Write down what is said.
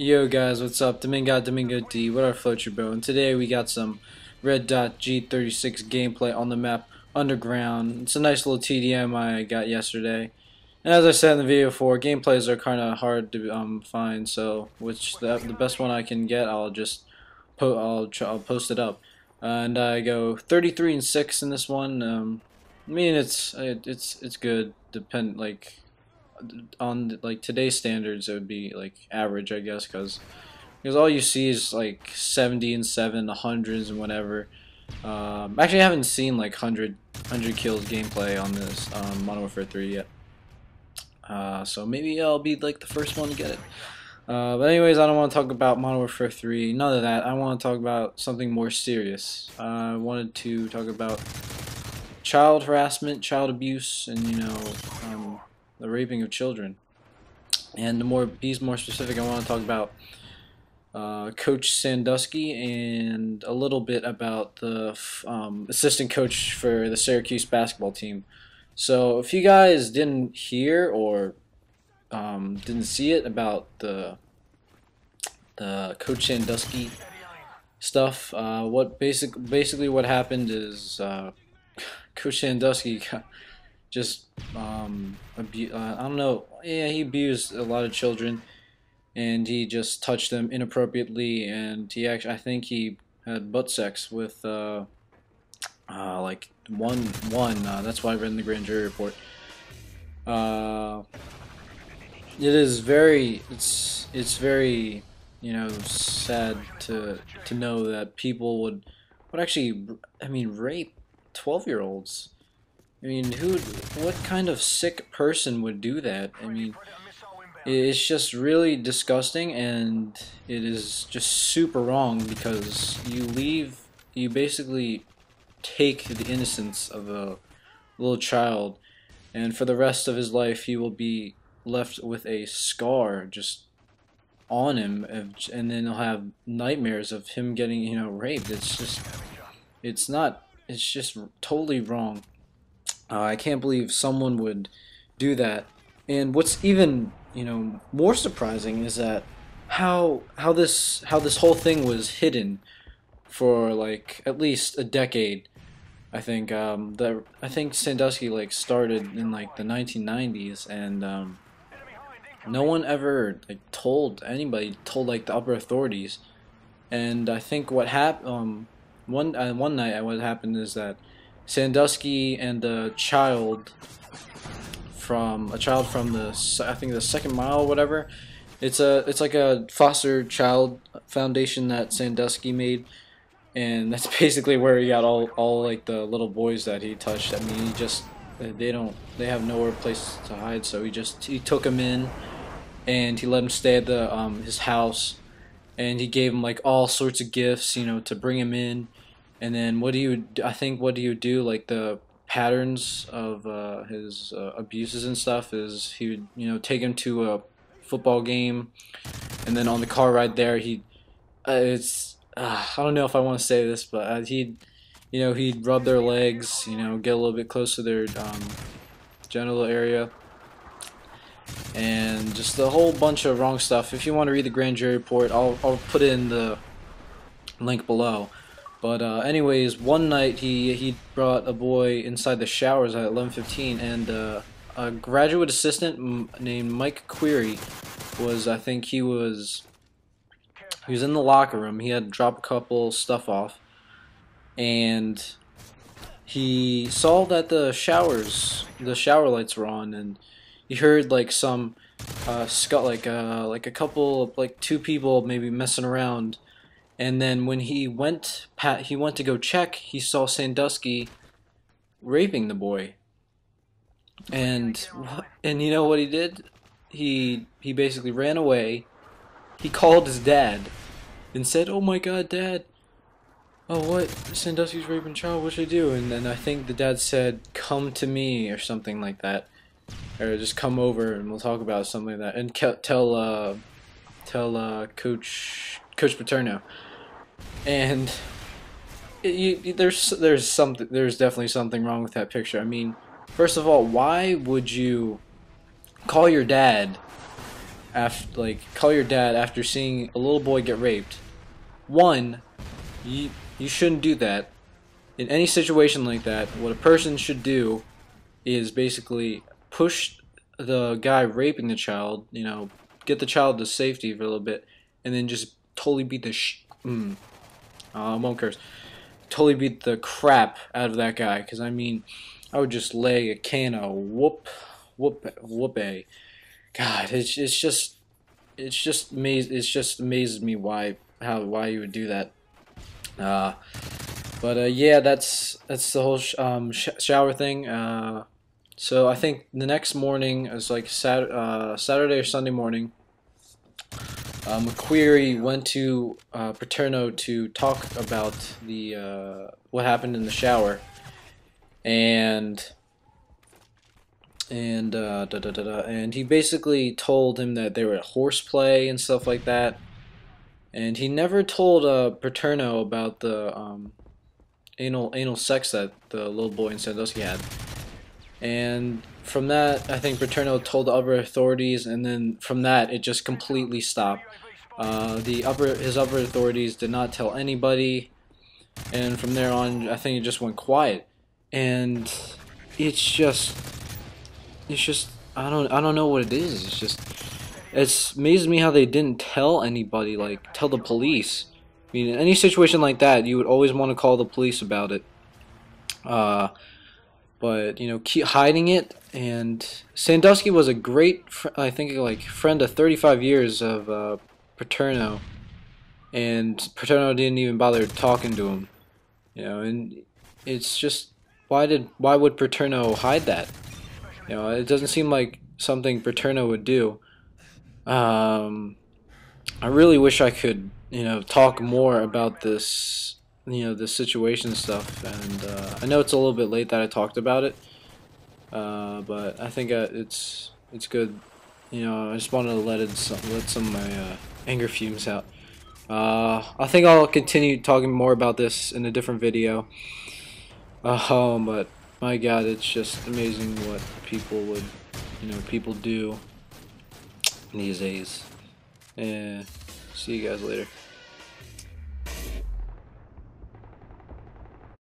Yo guys, what's up? Domingo D, what our float your boat, and today we got some Red Dot G36 gameplay on the map Underground. It's a nice little TDM I got yesterday. And as I said in the video before, gameplays are kind of hard to find, so the best one I can get, I'll post it up. And I go 33 and 6 in this one. I mean it's good. On like today's standards, it would be like average, I guess, because all you see is like 70 and 7, the hundreds and whatever. Actually, I haven't seen like 100 kills gameplay on this Modern Warfare 3 yet. So maybe I'll be like the first one to get it. But anyways, I don't want to talk about Modern Warfare 3. None of that. I want to talk about something more serious. I wanted to talk about child harassment, child abuse, and the raping of children. And be more specific, I want to talk about Coach Sandusky and a little bit about the assistant coach for the Syracuse basketball team. So if you guys didn't hear or didn't see it about the Coach Sandusky stuff, basically what happened is Coach Sandusky just I don't know, yeah, he abused a lot of children, and he just touched them inappropriately, and I think he had butt sex with like one that's why I read in the grand jury report. It's very sad to know that people would actually, I mean, rape 12-year-olds. I mean, what kind of sick person would do that? I mean, it's just really disgusting, and it is just super wrong, because you basically take the innocence of a little child, and for the rest of his life he will be left with a scar just on him, and then he'll have nightmares of him getting, raped. It's just totally wrong. I can't believe someone would do that. And what's even, more surprising is that how this whole thing was hidden for like at least a decade. I think I think Sandusky like started in like the 1990s, and no one ever like told like the upper authorities. And I think what happened one night, what happened is that Sandusky and a child from the, I think, the Second Mile or whatever. It's like a foster child foundation that Sandusky made, and that's basically where he got all like the little boys that he touched. I mean, they have nowhere place to hide, so he took them in, and he let them stay at his house, and he gave them like all sorts of gifts, to bring him in. And then what do you do, like the patterns of his abuses and stuff is he would take him to a football game, and then on the car ride there I don't know if I want to say this, but he'd rub their legs, get a little bit close to their genital area, and just a whole bunch of wrong stuff. If you want to read the grand jury report, I'll put it in the link below. But anyways, one night he brought a boy inside the showers at 11:15, and a graduate assistant named Mike Query I think he was in the locker room. He had to drop a couple stuff off, and he saw that the shower lights were on, and he heard like some like a couple, like two people maybe messing around. And then when he went to go check, he saw Sandusky raping the boy. And you know what he did? He basically ran away. He called his dad and said, "Oh my God, Dad! Oh, what? Sandusky's raping a child. What should I do?" And then I think the dad said, "Come to me," or something like that, or just come over and we'll talk about something like that. And tell Coach Paterno. And there's definitely something wrong with that picture. I mean, first of all, why would you call your dad after, like, call your dad after seeing a little boy get raped. One, you shouldn't do that. In any situation like that, what a person should do is basically push the guy raping the child, get the child to safety for a little bit, and then just totally beat the I won't curse. Totally beat the crap out of that guy, because I mean, I would just lay a can of whoop. God, it just amazes me why you would do that. But yeah, that's the whole shower thing. So I think the next morning, it was like Saturday or Sunday morning, McQuarrie went to Paterno to talk about the what happened in the shower, and and he basically told him that they were at horseplay and stuff like that, and he never told Paterno about the anal sex that the little boy in Sandusky had. And from that, I think Paterno told the other authorities, and then from that, it just completely stopped. His upper authorities did not tell anybody, and from there on, I think it just went quiet. And it's just I don't know what it is. It's amazes me how they didn't tell anybody, like tell the police. I mean, in any situation like that, you would always want to call the police about it. But keep hiding it. And Sandusky was a great, I think, like friend of 35 years of Paterno, and Paterno didn't even bother talking to him. And it's just why would Paterno hide that? It doesn't seem like something Paterno would do. I really wish I could, talk more about this, this situation stuff. And I know it's a little bit late that I talked about it, but I think it's good. I just wanted to let some of my anger fumes out. I think I'll continue talking more about this in a different video. But my God, it's just amazing what people do these days. And see you guys later.